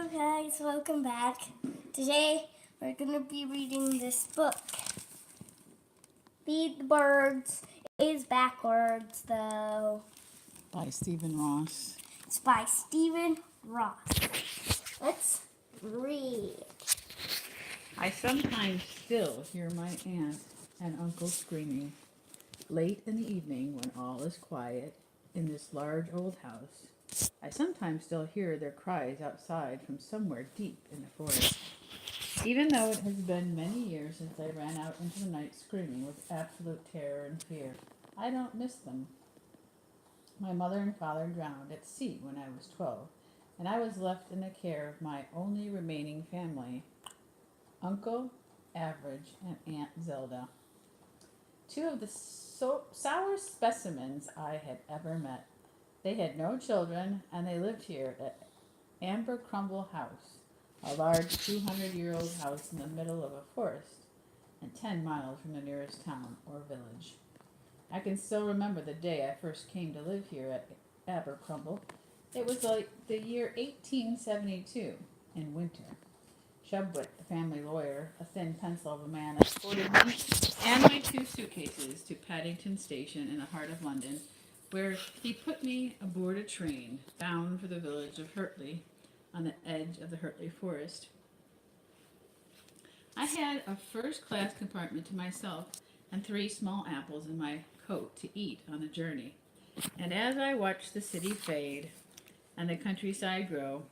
Guys, welcome back. Today we're going to be reading this book. Feed the Birds is backwards though. By Stephen Ross. It's by Stephen Ross. Let's read. I sometimes still hear my aunt and uncle screaming late in the evening when all is quiet in this large old house. I sometimes still hear their cries outside from somewhere deep in the forest. Even though it has been many years since I ran out into the night screaming with absolute terror and fear, I don't miss them. My mother and father drowned at sea when I was 12, and I was left in the care of my only remaining family, Uncle Average and Aunt Zelda. Two of the sourest specimens I had ever met. They had no children, and they lived here at Abercrumble House, a large 200-year-old house in the middle of a forest and 10 miles from the nearest town or village. I can still remember the day I first came to live here at Abercrumble. It was like the year 1872, in winter. Chubwick, the family lawyer, a thin pencil of a man, escorted me and my two suitcases to Paddington Station in the heart of London, where he put me aboard a train bound for the village of Hurtley on the edge of the Hurtley Forest. I had a first-class compartment to myself and 3 small apples in my coat to eat on the journey. And as I watched the city fade and the countryside grow,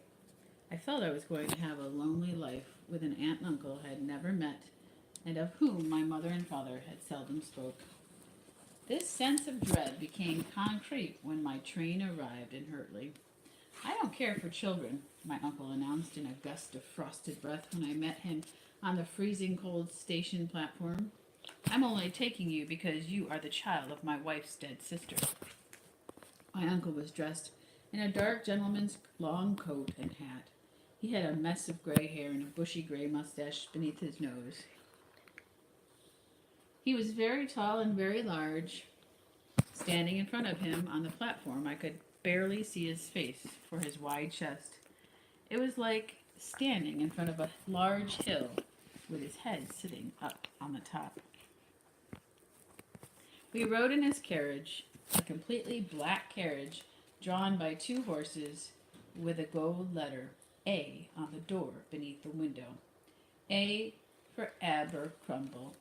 I felt I was going to have a lonely life with an aunt and uncle I had never met and of whom my mother and father had seldom spoke. This sense of dread became concrete when my train arrived in Hurtley. I don't care for children, my uncle announced in a gust of frosted breath when I met him on the freezing cold station platform. I'm only taking you because you are the child of my wife's dead sister. My uncle was dressed in a dark gentleman's long coat and hat. He had a mess of gray hair and a bushy gray mustache beneath his nose. He was very tall and very large. Standing in front of him on the platform, I could barely see his face for his wide chest. It was like standing in front of a large hill with his head sitting up on the top. We rode in his carriage, a completely black carriage drawn by 2 horses with a gold letter A on the door beneath the window. A for Abercrumble.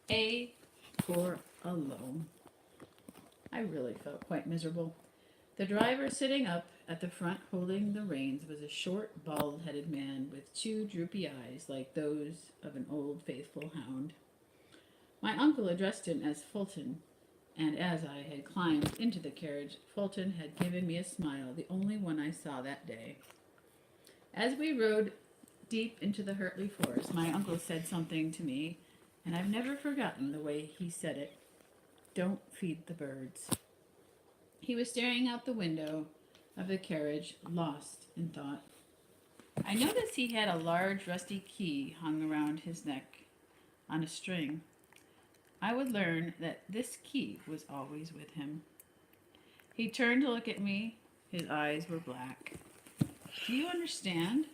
A for alone. I really felt quite miserable. The driver sitting up at the front holding the reins was a short, bald-headed man with 2 droopy eyes like those of an old faithful hound. My uncle addressed him as Fulton, and as I had climbed into the carriage, Fulton had given me a smile, the only one I saw that day. As we rode deep into the Hurtley Forest, my uncle said something to me, and I've never forgotten the way he said it. Don't feed the birds. He was staring out the window of the carriage, lost in thought. I noticed he had a large rusty key hung around his neck on a string. I would learn that this key was always with him. He turned to look at me. His eyes were black. Do you understand?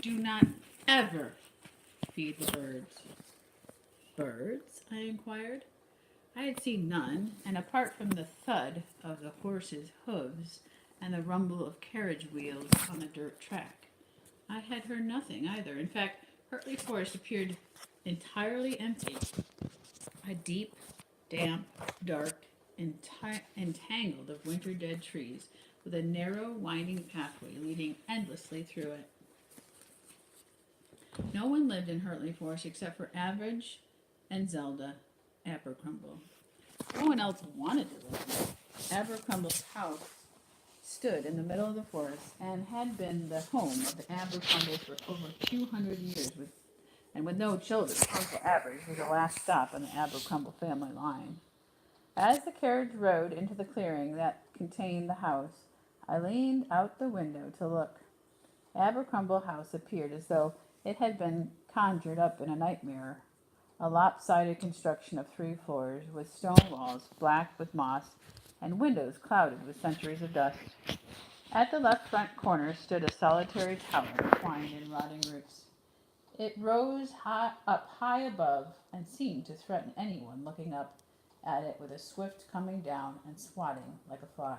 Do not ever feed the birds. Birds? I inquired. I had seen none, and apart from the thud of the horses' hooves and the rumble of carriage wheels on the dirt track, I had heard nothing either. In fact, Hurtley Forest appeared entirely empty. A deep, damp, dark, entangled of winter-dead trees, with a narrow, winding pathway leading endlessly through it. No one lived in Hurtley Forest except for Average and Zelda Abercrumble. No one else wanted to live there. Abercrumble's house stood in the middle of the forest and had been the home of the Abercrumbles for over 200 years, with no children. Uncle Average was the last stop on the Abercrumble family line. As the carriage rode into the clearing that contained the house, I leaned out the window to look. Abercrumble House appeared as though it had been conjured up in a nightmare. A lopsided construction of 3 floors, with stone walls black with moss, and windows clouded with centuries of dust. At the left front corner stood a solitary tower twined in rotting roots. It rose high above and seemed to threaten anyone looking up at it with a swift coming down and swatting like a fly.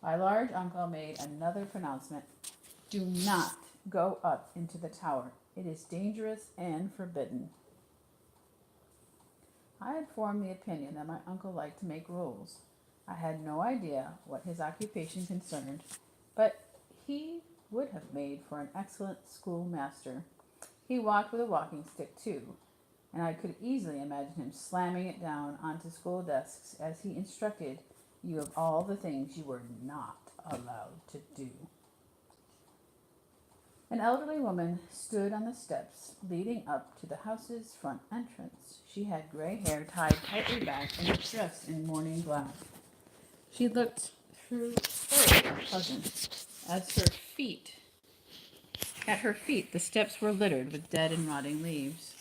My large uncle made another pronouncement. Do not go up into the tower. It is dangerous and forbidden. I had formed the opinion that my uncle liked to make rules. I had no idea what his occupation concerned, but he would have made for an excellent schoolmaster. He walked with a walking stick too, and I could easily imagine him slamming it down onto school desks as he instructed you of all the things you were not allowed to do. An elderly woman stood on the steps leading up to the house's front entrance. She had gray hair tied tightly back and was dressed in morning black. She looked thoroughly pleasant. At her feet, the steps were littered with dead and rotting leaves.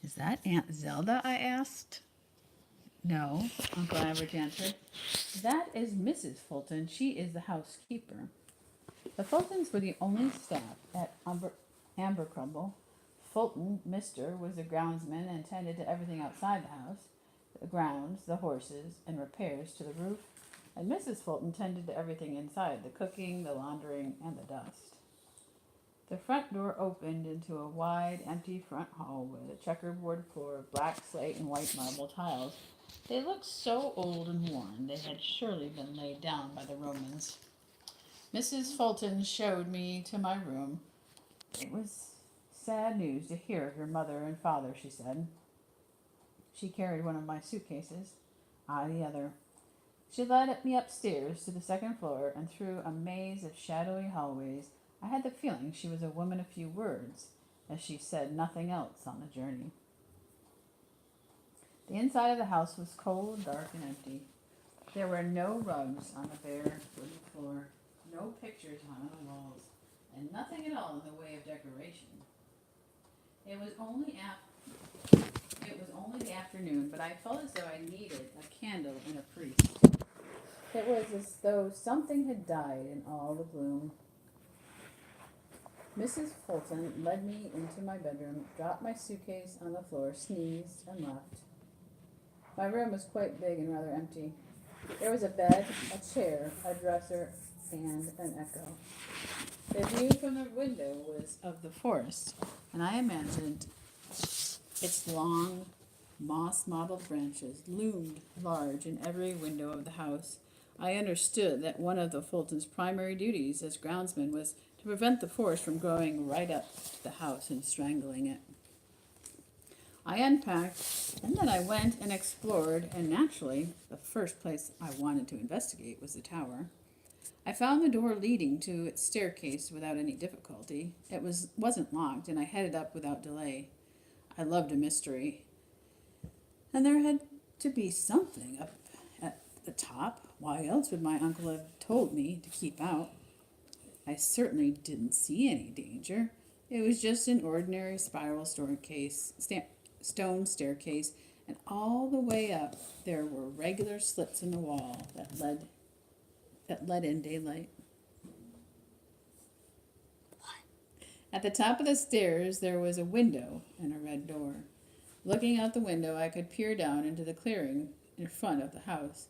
Is that Aunt Zelda? I asked. No, Uncle Average answered. That is Mrs. Fulton. She is the housekeeper. The Fultons were the only staff at Ambercrumble. Fulton, Mr., was the groundsman and tended to everything outside the house, the grounds, the horses, and repairs to the roof, and Mrs. Fulton tended to everything inside, the cooking, the laundering, and the dust. The front door opened into a wide, empty front hall with a checkerboard floor of black slate and white marble tiles. They looked so old and worn, they had surely been laid down by the Romans. Mrs. Fulton showed me to my room. It was sad news to hear of your mother and father, she said. She carried one of my suitcases, I the other. She led me upstairs to the second floor and through a maze of shadowy hallways. I had the feeling she was a woman of few words, as she said nothing else on the journey. The inside of the house was cold, dark, and empty. There were no rugs on the bare wooden floor, no pictures hung on the walls, and nothing at all in the way of decoration. It was only the afternoon, but I felt as though I needed a candle and a priest. It was as though something had died in all the gloom. Mrs. Fulton led me into my bedroom, dropped my suitcase on the floor, sneezed, and left. My room was quite big and rather empty. There was a bed, a chair, a dresser, and an echo. The view from the window was of the forest, and I imagined its long, moss-mottled branches loomed large in every window of the house. I understood that one of the Fultons' primary duties as groundsman was to prevent the forest from growing right up to the house and strangling it. I unpacked, and then I went and explored, and naturally, the first place I wanted to investigate was the tower. I found the door leading to its staircase without any difficulty. It wasn't locked, and I headed up without delay. I loved a mystery, and there had to be something up at the top. Why else would my uncle have told me to keep out? I certainly didn't see any danger. It was just an ordinary spiral stone staircase, and all the way up there were regular slits in the wall that let in daylight. At the top of the stairs there was a window and a red door. Looking out the window, I could peer down into the clearing in front of the house,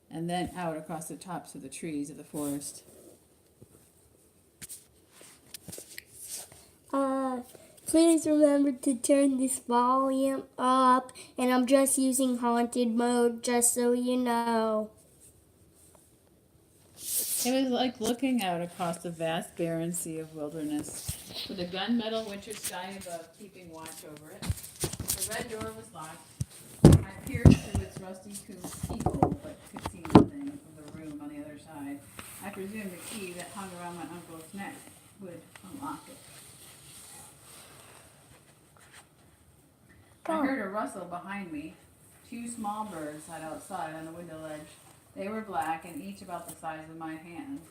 and then out across the tops of the trees of the forest. Please remember to turn this volume up, and I'm just using haunted mode, just so you know. It was like looking out across the vast barren sea of wilderness, with the gunmetal winter sky above keeping watch over it. The red door was locked. I peered through its rusty keyhole, but could see nothing of the room on the other side. I presumed the key that hung around my uncle's neck would unlock it. I heard a rustle behind me. 2 small birds sat outside on the window ledge. They were black and each about the size of my hand.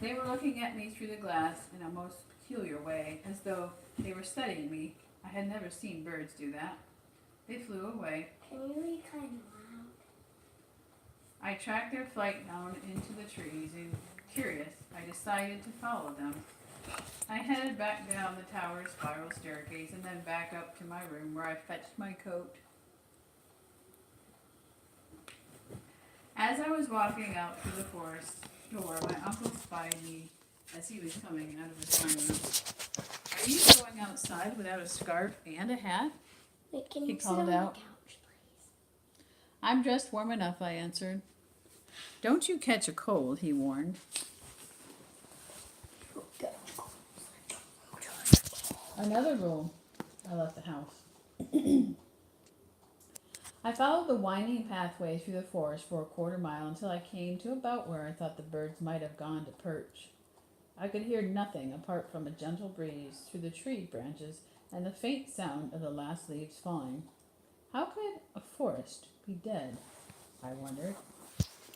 They were looking at me through the glass in a most peculiar way, as though they were studying me. I had never seen birds do that. They flew away. Can you read kind of loud? I tracked their flight down into the trees, and curious, I decided to follow them. I headed back down the tower's spiral staircase and then back up to my room where I fetched my coat. As I was walking out through the forest door, my uncle spied me as he was coming out of his sunroom. Are you going outside without a scarf and a hat? Wait, can He you sit called on out. the couch, please? I'm dressed warm enough, I answered. Don't you catch a cold, he warned. Go. Another rule. I left the house. I followed the winding pathway through the forest for a quarter mile until I came to about where I thought the birds might have gone to perch. I could hear nothing apart from a gentle breeze through the tree branches and the faint sound of the last leaves falling. How could a forest be dead? I wondered.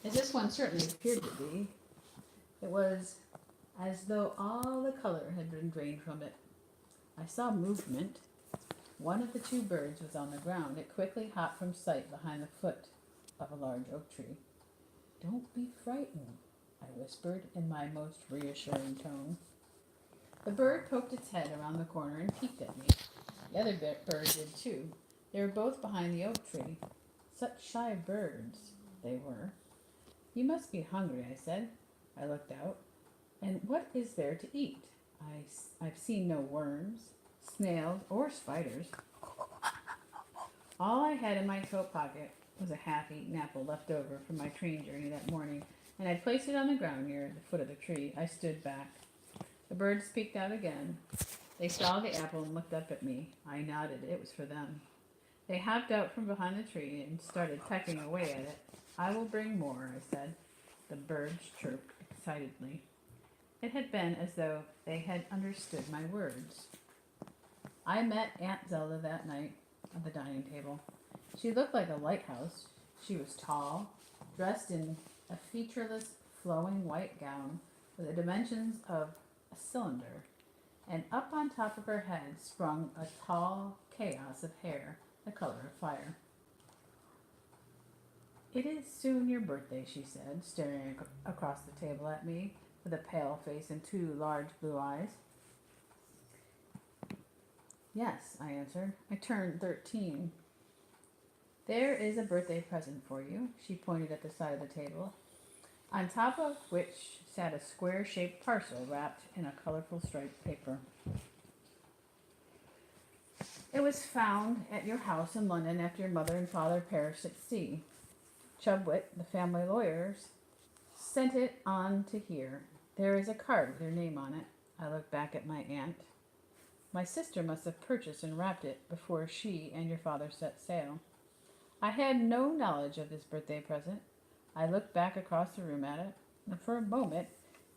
As this one certainly appeared to be. It was as though all the color had been drained from it. I saw movement. One of the two birds was on the ground. It quickly hopped from sight behind the foot of a large oak tree. Don't be frightened, I whispered in my most reassuring tone. The bird poked its head around the corner and peeked at me. The other bird did too. They were both behind the oak tree. Such shy birds they were. You must be hungry, I said. I looked out. And what is there to eat? I've seen no worms, snails, or spiders. All I had in my coat pocket was a half-eaten apple left over from my train journey that morning, and I placed it on the ground near the foot of the tree. I stood back. The birds peeked out again. They saw the apple and looked up at me. I nodded. It was for them. They hopped out from behind the tree and started pecking away at it. I will bring more, I said. The birds chirped excitedly. It had been as though they had understood my words. I met Aunt Zelda that night at the dining table. She looked like a lighthouse. She was tall, dressed in a featureless, flowing white gown with the dimensions of a cylinder, and up on top of her head sprung a tall chaos of hair, the color of fire. It is soon your birthday, she said, staring across the table at me with a pale face and two large blue eyes. Yes, I answered. I turned 13. There is a birthday present for you, she pointed at the side of the table, on top of which sat a square-shaped parcel wrapped in a colorful striped paper. It was found at your house in London after your mother and father perished at sea. Chubwit, the family lawyers, sent it on to here. There is a card with your name on it. I looked back at my aunt. My sister must have purchased and wrapped it before she and your father set sail. I had no knowledge of this birthday present. I looked back across the room at it, and for a moment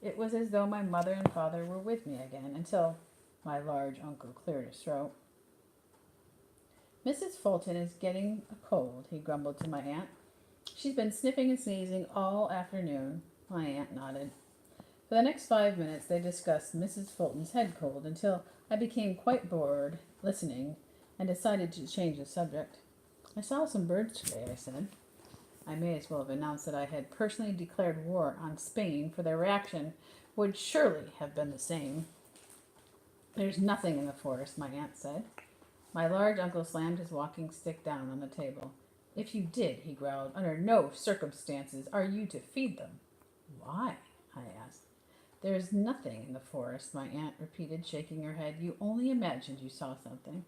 it was as though my mother and father were with me again, until my large uncle cleared his throat. Mrs. Fulton is getting a cold, he grumbled to my aunt. She's been sniffing and sneezing all afternoon. My aunt nodded. For the next 5 minutes they discussed Mrs. Fulton's head cold until I became quite bored listening and decided to change the subject. I saw some birds today, I said. I may as well have announced that I had personally declared war on Spain, for their reaction would surely have been the same. There's nothing in the forest, my aunt said. My large uncle slammed his walking stick down on the table. If you did, he growled, under no circumstances are you to feed them. Why? I asked. There is nothing in the forest, my aunt repeated, shaking her head. You only imagined you saw something.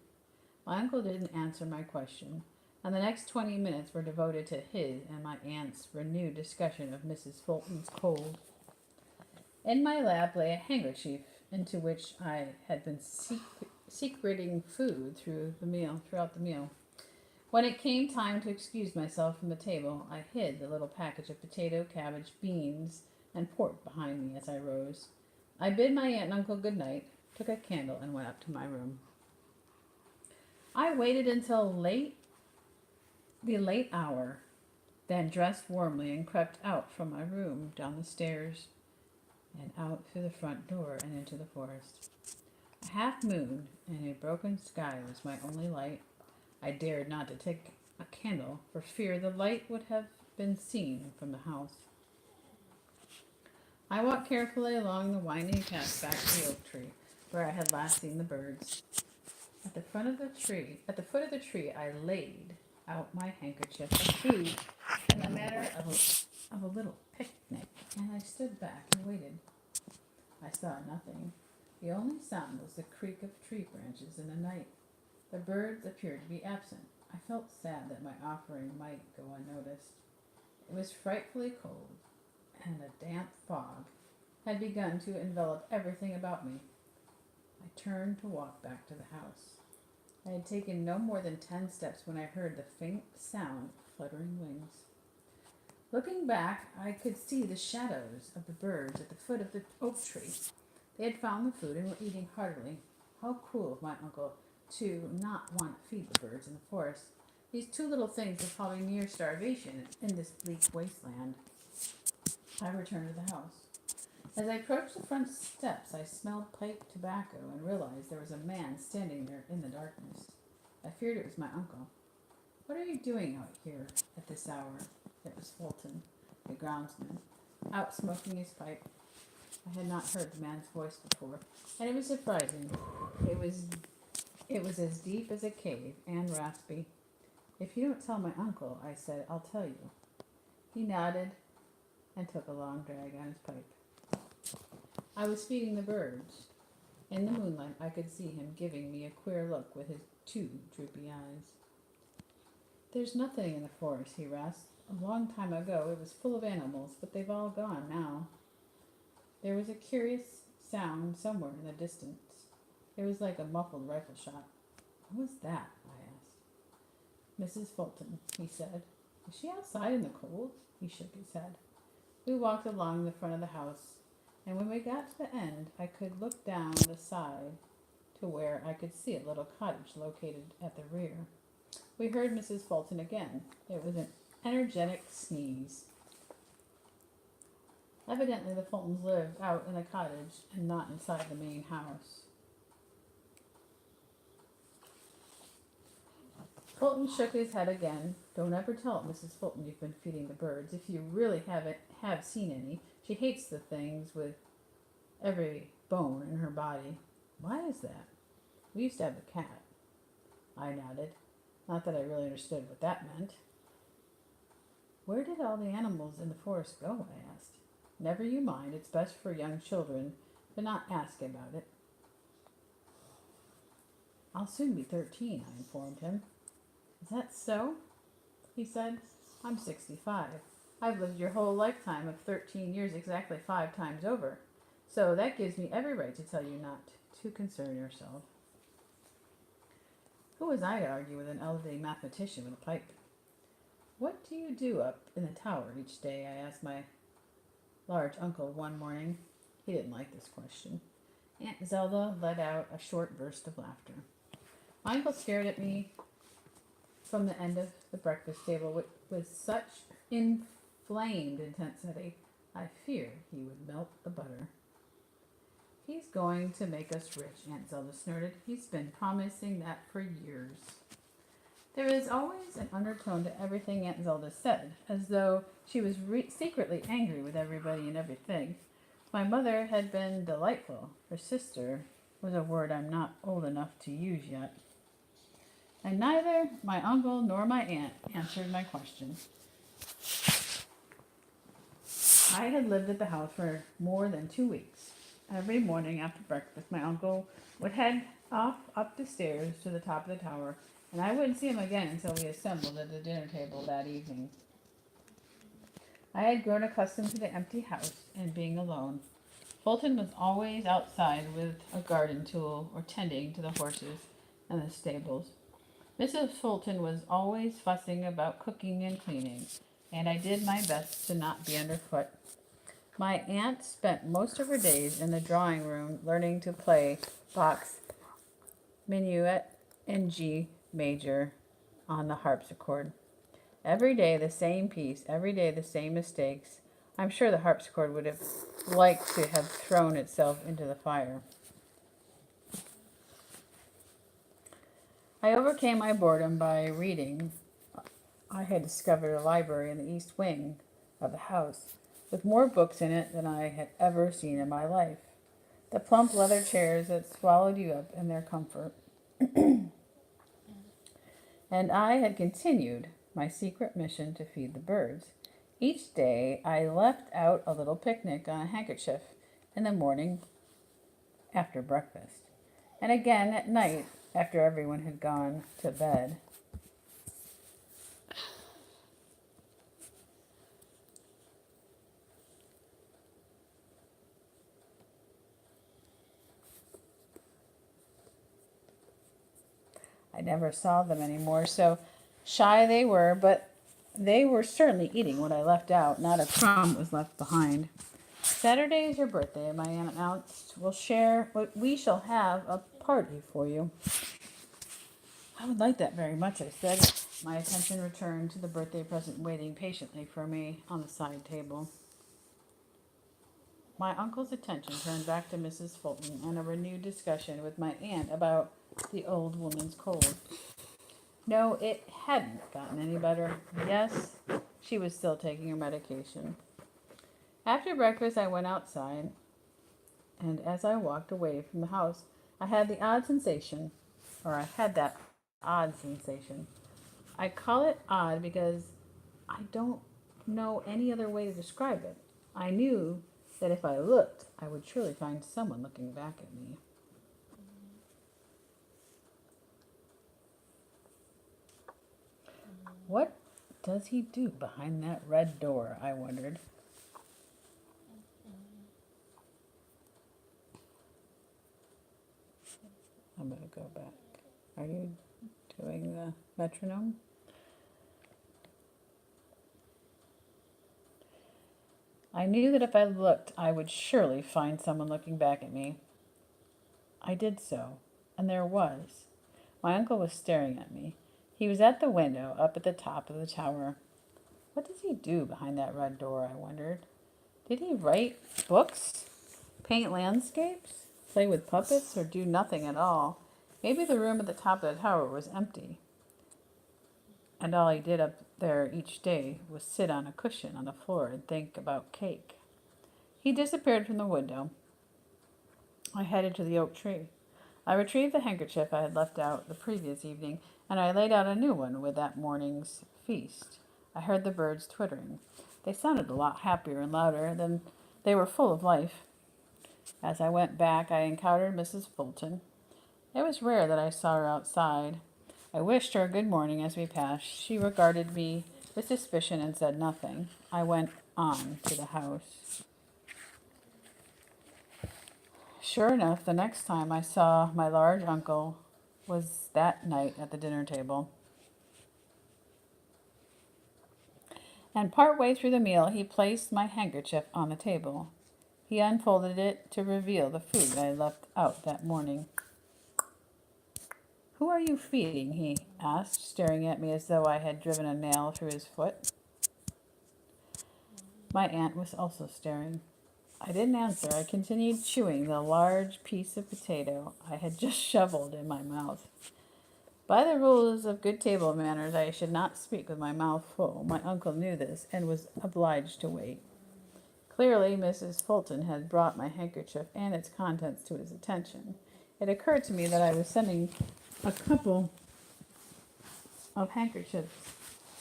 My uncle didn't answer my question, and the next 20 minutes were devoted to his and my aunt's renewed discussion of Mrs. Fulton's cold. In my lap lay a handkerchief into which I had been secreting food throughout the meal. When it came time to excuse myself from the table, I hid the little package of potato, cabbage, beans, and pork behind me as I rose. I bid my aunt and uncle good night, took a candle, and went up to my room. I waited until the late hour, then dressed warmly and crept out from my room, down the stairs, and out through the front door and into the forest. A half moon and a broken sky was my only light. I dared not to take a candle for fear the light would have been seen from the house. I walked carefully along the winding path back to the oak tree, where I had last seen the birds. At the foot of the tree, I laid out my handkerchief of food in the manner of a little picnic, and I stood back and waited. I saw nothing. The only sound was the creak of tree branches in the night. The birds appeared to be absent. I felt sad that my offering might go unnoticed. It was frightfully cold, and a damp fog had begun to envelop everything about me. I turned to walk back to the house. I had taken no more than 10 steps when I heard the faint sound of fluttering wings. Looking back, I could see the shadows of the birds at the foot of the oak tree. They had found the food and were eating heartily. How cruel of my uncle to not want to feed the birds in the forest. These two little things were probably near starvation in this bleak wasteland. I returned to the house. As I approached the front steps, I smelled pipe tobacco and realized there was a man standing there in the darkness. I feared it was my uncle. "What are you doing out here at this hour?" It was Fulton, the groundsman, out smoking his pipe. I had not heard the man's voice before, and it was surprising. It was as deep as a cave and raspy. "If you don't tell my uncle," I said, "I'll tell you." He nodded and took a long drag on his pipe. I was feeding the birds. In the moonlight, I could see him giving me a queer look with his two droopy eyes. "There's nothing in the forest," he rasped. "A long time ago it was full of animals, but they've all gone now." There was a curious sound somewhere in the distance. It was like a muffled rifle shot. "What was that?" I asked. "Mrs. Fulton," he said. "Is she outside in the cold?" He shook his head. We walked along the front of the house, and when we got to the end, I could look down the side to where I could see a little cottage located at the rear. We heard Mrs. Fulton again. It was an energetic sneeze. Evidently, the Fultons lived out in a cottage and not inside the main house. Fulton shook his head again. "Don't ever tell Mrs. Fulton you've been feeding the birds. If you really have seen any, she hates the things with every bone in her body." "Why is that?" "We used to have a cat." I nodded. Not that I really understood what that meant. "Where did all the animals in the forest go?" I asked. "Never you mind. It's best for young children to not ask about it." "I'll soon be 13, I informed him. "Is that so?" he said. "I'm 65. I've lived your whole lifetime of 13 years exactly 5 times over. So that gives me every right to tell you not to concern yourself." Who was I to argue with an elderly mathematician with a pipe? "What do you do up in the tower each day?" I asked my large uncle one morning. He didn't like this question. Aunt Zelda let out a short burst of laughter. My uncle stared at me from the end of the breakfast table with such inflamed intensity, I feared he would melt the butter. "He's going to make us rich," Aunt Zelda snorted. "He's been promising that for years." There is always an undertone to everything Aunt Zelda said, as though she was secretly angry with everybody and everything. My mother had been delightful. Her sister was a word I'm not old enough to use yet. And neither my uncle nor my aunt answered my question. I had lived at the house for more than 2 weeks. Every morning after breakfast, my uncle would head off up the stairs to the top of the tower, and I wouldn't see him again until we assembled at the dinner table that evening. I had grown accustomed to the empty house and being alone. Fulton was always outside with a garden tool or tending to the horses in the stables. Mrs. Fulton was always fussing about cooking and cleaning, and I did my best to not be underfoot. My aunt spent most of her days in the drawing room learning to play Bach's Minuet in G major on the harpsichord. Every day the same piece, every day the same mistakes. I'm sure the harpsichord would have liked to have thrown itself into the fire. I overcame my boredom by reading I had discovered a library in the east wing of the house with more books in it than I had ever seen in my life. The plump leather chairs that swallowed you up in their comfort. And I had continued my secret mission to feed the birds. Each day I left out a little picnic on a handkerchief in the morning after breakfast, and again at night after everyone had gone to bed. I never saw them anymore, so shy they were, but they were certainly eating what I left out. Not a crumb was left behind. Saturday is your birthday, my aunt announced. We shall have a party for you. I would like that very much, I said. My attention returned to the birthday present waiting patiently for me on the side table. My uncle's attention turned back to Mrs. Fulton and a renewed discussion with my aunt about the old woman's cold. No, it hadn't gotten any better. Yes, she was still taking her medication. After breakfast, I went outside, and as I walked away from the house, I had that odd sensation. I call it odd because I don't know any other way to describe it. I knew that if I looked, I would surely find someone looking back at me. What does he do behind that red door? I wondered. I'm going to go back. Are you doing the metronome? I knew that if I looked, I would surely find someone looking back at me. I did so, and there was. My uncle was staring at me. He was at the window up at the top of the tower. What does he do behind that red door, I wondered. Did he write books, paint landscapes, play with puppets, or do nothing at all? Maybe the room at the top of the tower was empty, and all he did up there each day was sit on a cushion on the floor and think about cake. He disappeared from the window. I headed to the oak tree. I retrieved the handkerchief I had left out the previous evening, and I laid out a new one with that morning's feast. I heard the birds twittering. They sounded a lot happier and louder than they were full of life. As I went back, I encountered Mrs. Fulton. It was rare that I saw her outside. I wished her good morning as we passed. She regarded me with suspicion and said nothing. I went on to the house. Sure enough, the next time I saw my large uncle was that night at the dinner table. And partway through the meal, he placed my handkerchief on the table. He unfolded it to reveal the food I had left out that morning. Who are you feeding? He asked, staring at me as though I had driven a nail through his foot. My aunt was also staring. I didn't answer. I continued chewing the large piece of potato I had just shoveled in my mouth. By the rules of good table manners, I should not speak with my mouth full. My uncle knew this and was obliged to wait. Clearly, Mrs. Fulton had brought my handkerchief and its contents to his attention. It occurred to me that I was sending a couple of handkerchiefs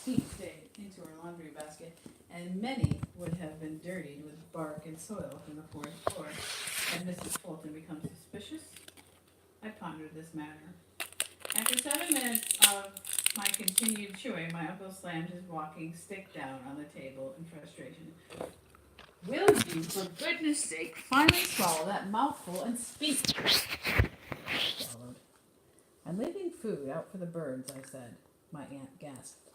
each day into her laundry basket, and many would have been dirtied with bark and soil from the fourth floor. Had Mrs. Fulton become suspicious? I pondered this matter. After 7 minutes of my continued chewing, my uncle slammed his walking stick down on the table in frustration. Will you, for goodness sake, finally swallow that mouthful and speak? I swallowed. I'm leaving food out for the birds, I said. My aunt gasped.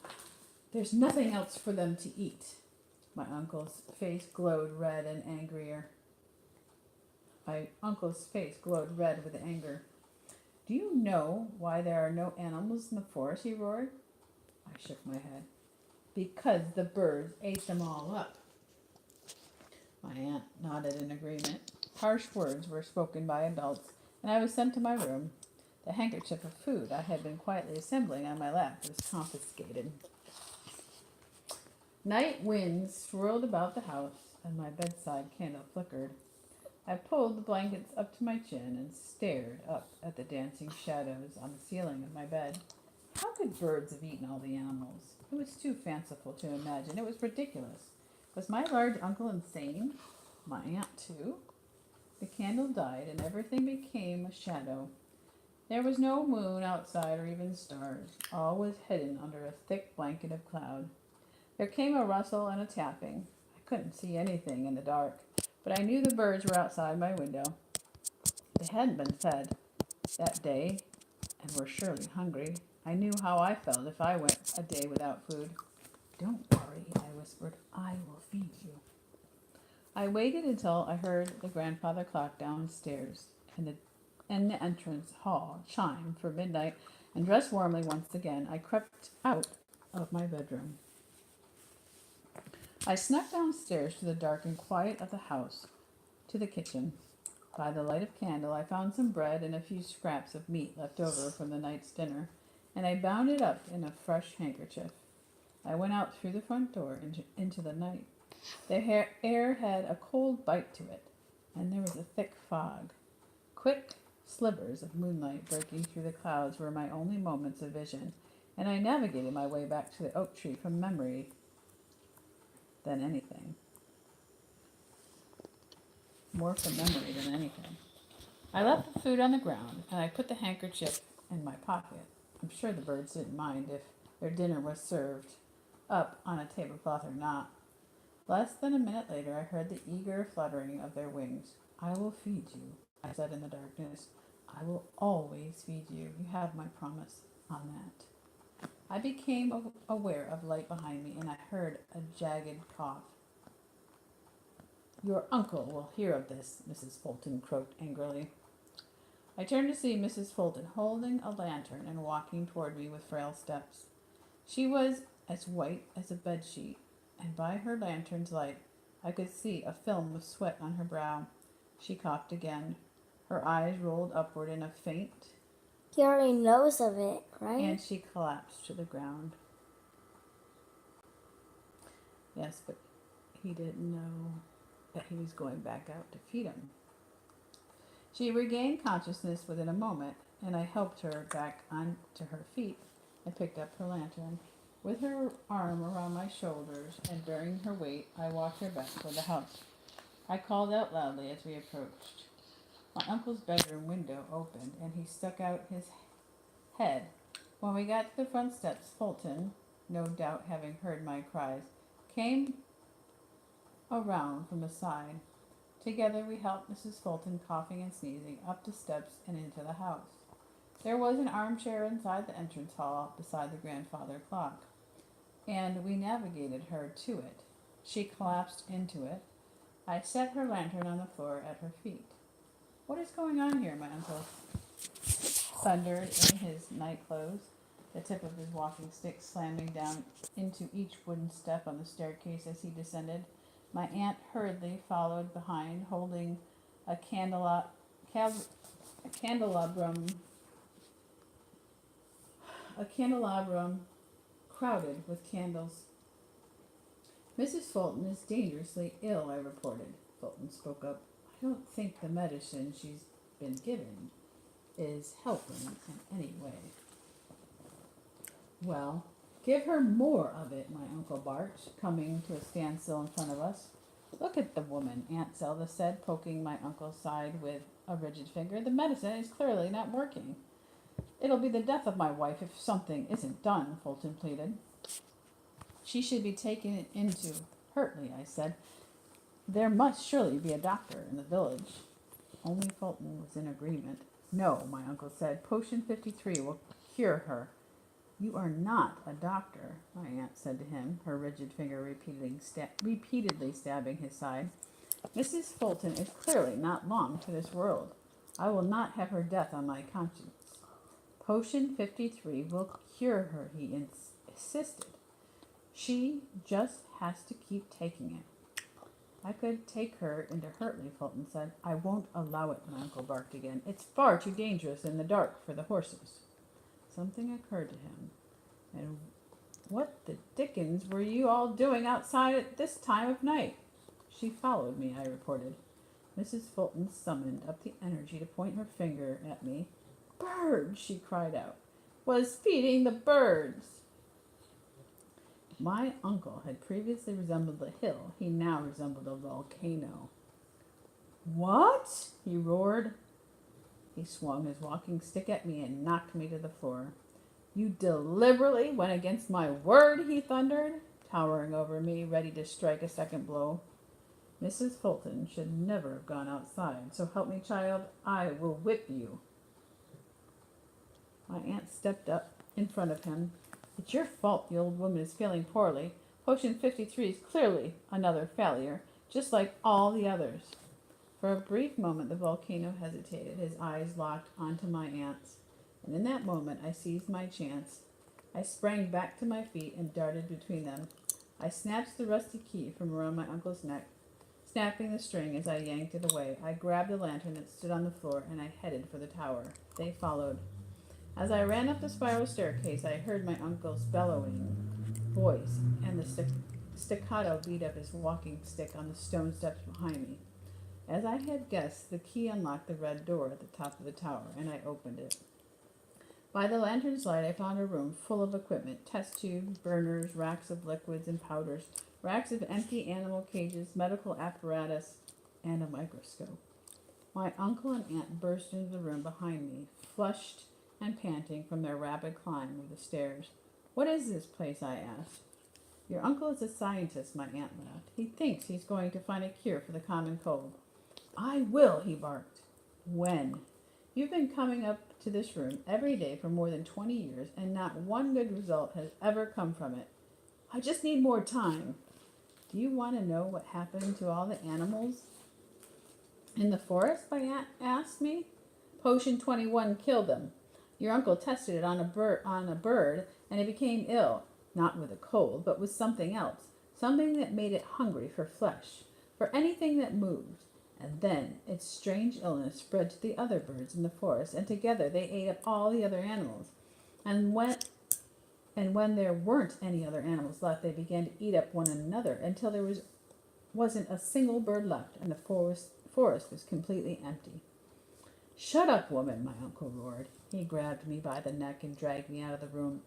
There's nothing else for them to eat. My uncle's face glowed red and angrier. My uncle's face glowed red with anger. Do you know why there are no animals in the forest? He roared. I shook my head. Because the birds ate them all up. My aunt nodded in agreement. Harsh words were spoken by adults, and I was sent to my room. The handkerchief of food I had been quietly assembling on my lap was confiscated. Night winds swirled about the house, and my bedside candle flickered. I pulled the blankets up to my chin and stared up at the dancing shadows on the ceiling of my bed. How could birds have eaten all the animals? It was too fanciful to imagine. It was ridiculous. Was my large uncle insane? My aunt, too? The candle died, and everything became a shadow. There was no moon outside or even stars. All was hidden under a thick blanket of cloud. There came a rustle and a tapping. I couldn't see anything in the dark, but I knew the birds were outside my window. They hadn't been fed that day and were surely hungry. I knew how I felt if I went a day without food. Don't worry, I whispered. I will feed you. I waited until I heard the grandfather clock downstairs and the entrance hall chime for midnight, and dressed warmly once again, I crept out of my bedroom. I snuck downstairs to the dark and quiet of the house, to the kitchen. By the light of candle, I found some bread and a few scraps of meat left over from the night's dinner, and I bound it up in a fresh handkerchief. I went out through the front door into the night. The air had a cold bite to it, and there was a thick fog. Quick slivers of moonlight breaking through the clouds were my only moments of vision, and I navigated my way back to the oak tree from memory than anything. More from memory than anything. I left the food on the ground, and I put the handkerchief in my pocket. I'm sure the birds didn't mind if their dinner was served up on a tablecloth or not. Less than a minute later, I heard the eager fluttering of their wings. I will feed you, I said in the darkness. I will always feed you. You have my promise on that. I became aware of light behind me, and I heard a jagged cough. Your uncle will hear of this, Mrs. Fulton croaked angrily. I turned to see Mrs. Fulton holding a lantern and walking toward me with frail steps. She was as white as a bedsheet, and by her lantern's light I could see a film of sweat on her brow. She coughed again. Her eyes rolled upward in a faint, He already knows of it, right? and she collapsed to the ground. Yes, but he didn't know that he was going back out to feed him. She regained consciousness within a moment, and I helped her back onto her feet and picked up her lantern. With her arm around my shoulders and bearing her weight, I walked her back toward the house. I called out loudly as we approached. My uncle's bedroom window opened, and he stuck out his head. When we got to the front steps, Fulton, no doubt having heard my cries, came around from the side. Together we helped Mrs. Fulton, coughing and sneezing, up the steps and into the house. There was an armchair inside the entrance hall beside the grandfather clock, and we navigated her to it. She collapsed into it. I set her lantern on the floor at her feet. What is going on here? My uncle thundered in his night clothes, the tip of his walking stick slamming down into each wooden step on the staircase as he descended. My aunt hurriedly followed behind, holding a candelabrum crowded with candles. Mrs. Fulton is dangerously ill, I reported. Fulton spoke up. I don't think the medicine she's been given is helping in any way. Well, give her more of it, my uncle barked, coming to a standstill in front of us. Look at the woman, Aunt Zelda said, poking my uncle's side with a rigid finger. The medicine is clearly not working. It'll be the death of my wife if something isn't done, Fulton pleaded. She should be taken into Hurtley, I said. There must surely be a doctor in the village. Only Fulton was in agreement. No, my uncle said. Potion 53 will cure her. You are not a doctor, my aunt said to him, her rigid finger repeatedly stabbing his side. Mrs. Fulton is clearly not long for this world. I will not have her death on my conscience. Potion 53 will cure her, he insisted. She just has to keep taking it. I could take her into Hurtley, Fulton said. I won't allow it, my uncle barked again. It's far too dangerous in the dark for the horses. Something occurred to him, and What the dickens were you all doing outside at this time of night? She followed me, I reported. Mrs. Fulton summoned up the energy to point her finger at me. Birds, she cried out. Was feeding the birds. My uncle had previously resembled a hill. He now resembled a volcano. What? He roared. He swung his walking stick at me and knocked me to the floor. You deliberately went against my word, he thundered, towering over me, ready to strike a second blow. Mrs. Fulton should never have gone outside, so help me, child, I will whip you. My aunt stepped up in front of him. It's your fault the old woman is feeling poorly. Potion 53 is clearly another failure, just like all the others. For a brief moment the volcano hesitated, his eyes locked onto my aunt's. And in that moment I seized my chance. I sprang back to my feet and darted between them. I snatched the rusty key from around my uncle's neck, snapping the string as I yanked it away. I grabbed a lantern that stood on the floor and I headed for the tower. They followed. As I ran up the spiral staircase, I heard my uncle's bellowing voice and the staccato beat of his walking stick on the stone steps behind me. As I had guessed, the key unlocked the red door at the top of the tower, and I opened it. By the lantern's light, I found a room full of equipment, test tubes, burners, racks of liquids and powders, racks of empty animal cages, medical apparatus, and a microscope. My uncle and aunt burst into the room behind me, flushed and panting from their rapid climb of the stairs. What is this place? I asked. Your uncle is a scientist, my aunt laughed. He thinks he's going to find a cure for the common cold. I will, he barked. When? You've been coming up to this room every day for more than 20 years, and not one good result has ever come from it. I just need more time. Do you want to know what happened to all the animals in the forest? My aunt asked me. Potion 21 killed them. Your uncle tested it on a bird, and it became ill, not with a cold, but with something else, something that made it hungry for flesh, for anything that moved. And then its strange illness spread to the other birds in the forest, and together they ate up all the other animals. And when there weren't any other animals left, they began to eat up one another until there wasn't a single bird left, and the forest was completely empty. Shut up, woman, my uncle roared. He grabbed me by the neck and dragged me out of the room.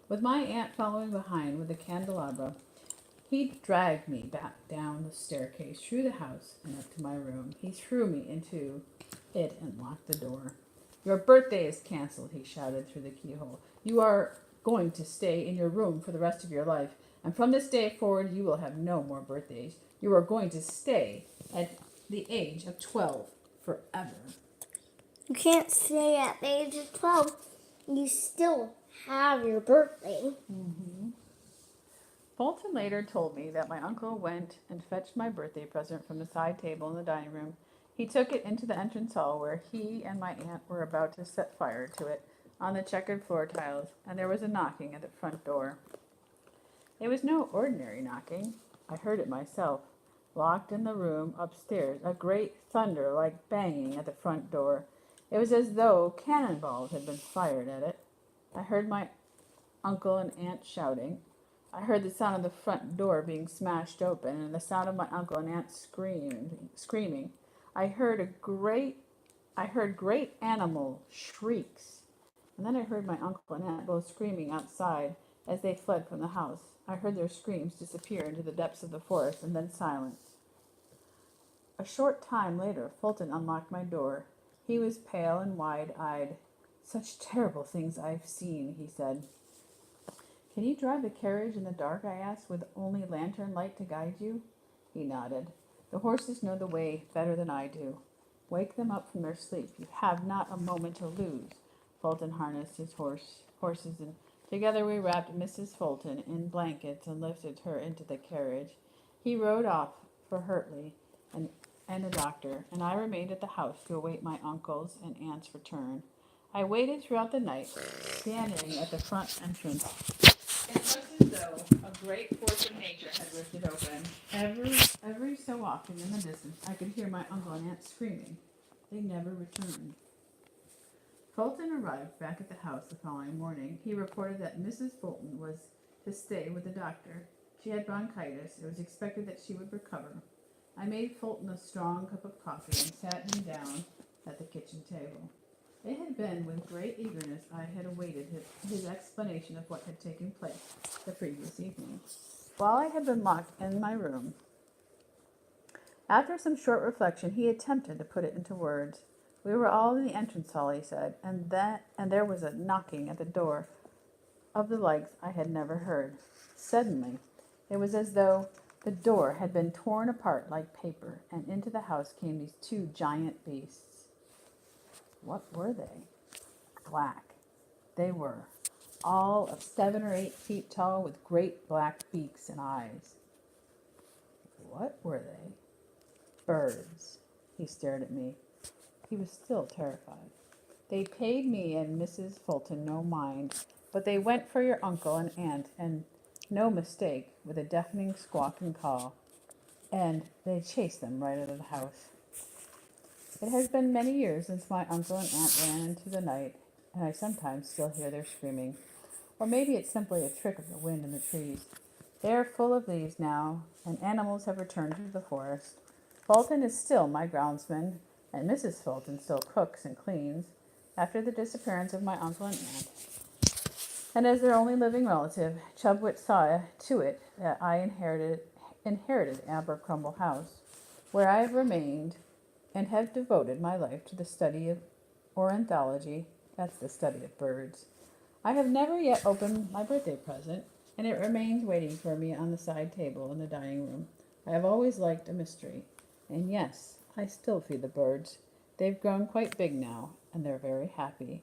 With my aunt following behind with the candelabra, he dragged me back down the staircase, through the house, and up to my room. He threw me into it and locked the door. Your birthday is canceled, he shouted through the keyhole. You are going to stay in your room for the rest of your life, and from this day forward you will have no more birthdays. You are going to stay at the age of 12 forever. You can't stay at the age of 12. You still have your birthday. Mm-hmm. Fulton later told me that my uncle went and fetched my birthday present from the side table in the dining room. He took it into the entrance hall where he and my aunt were about to set fire to it on the checkered floor tiles, and there was a knocking at the front door. It was no ordinary knocking. I heard it myself. Locked in the room upstairs, a great thunder like banging at the front door. It was as though cannonballs had been fired at it. I heard my uncle and aunt shouting. I heard the sound of the front door being smashed open and the sound of my uncle and aunt screaming. I heard great animal shrieks. And then I heard my uncle and aunt both screaming outside as they fled from the house. I heard their screams disappear into the depths of the forest and then silence. A short time later, Fulton unlocked my door. He was pale and wide-eyed. Such terrible things I've seen, he said. Can you drive the carriage in the dark, I asked, with only lantern light to guide you? He nodded. The horses know the way better than I do. Wake them up from their sleep. You have not a moment to lose. Fulton harnessed his horses, and together we wrapped Mrs. Fulton in blankets and lifted her into the carriage. He rode off for Hertley and a doctor, and I remained at the house to await my uncle's and aunt's return. I waited throughout the night, standing at the front entrance. It was as though a great force of nature had ripped it open. Every so often in the distance, I could hear my uncle and aunt screaming. They never returned. Fulton arrived back at the house the following morning. He reported that Mrs. Fulton was to stay with the doctor. She had bronchitis. It was expected that she would recover. I made Fulton a strong cup of coffee and sat him down at the kitchen table. It had been with great eagerness I had awaited his explanation of what had taken place the previous evening. While I had been locked in my room, after some short reflection, he attempted to put it into words. We were all in the entrance hall, he said, and there was a knocking at the door of the likes I had never heard. Suddenly, it was as though the door had been torn apart like paper, and into the house came these two giant beasts. What were they? Black. They were, all of 7 or 8 feet tall, with great black beaks and eyes. What were they? Birds. He stared at me. He was still terrified. They paid me and Mrs. Fulton no mind, but they went for your uncle and aunt, and no mistake, with a deafening squawk and call, and they chased them right out of the house. It has been many years since my uncle and aunt ran into the night, and I sometimes still hear their screaming. Or maybe it's simply a trick of the wind in the trees. They are full of leaves now, and animals have returned to the forest. Fulton is still my groundsman, and Mrs. Fulton still cooks and cleans after the disappearance of my uncle and aunt. And as their only living relative, Chubwit saw to it that I inherited Abercrumble House, where I have remained and have devoted my life to the study of ornithology. That's the study of birds. I have never yet opened my birthday present, and it remains waiting for me on the side table in the dining room. I have always liked a mystery. And yes, I still feed the birds. They've grown quite big now, and they're very happy.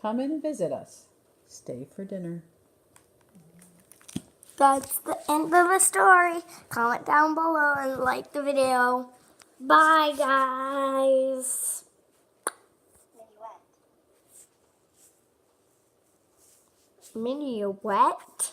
Come and visit us. Stay for dinner. That's the end of the story. Comment down below and like the video. Bye, guys. Minnie, you wet?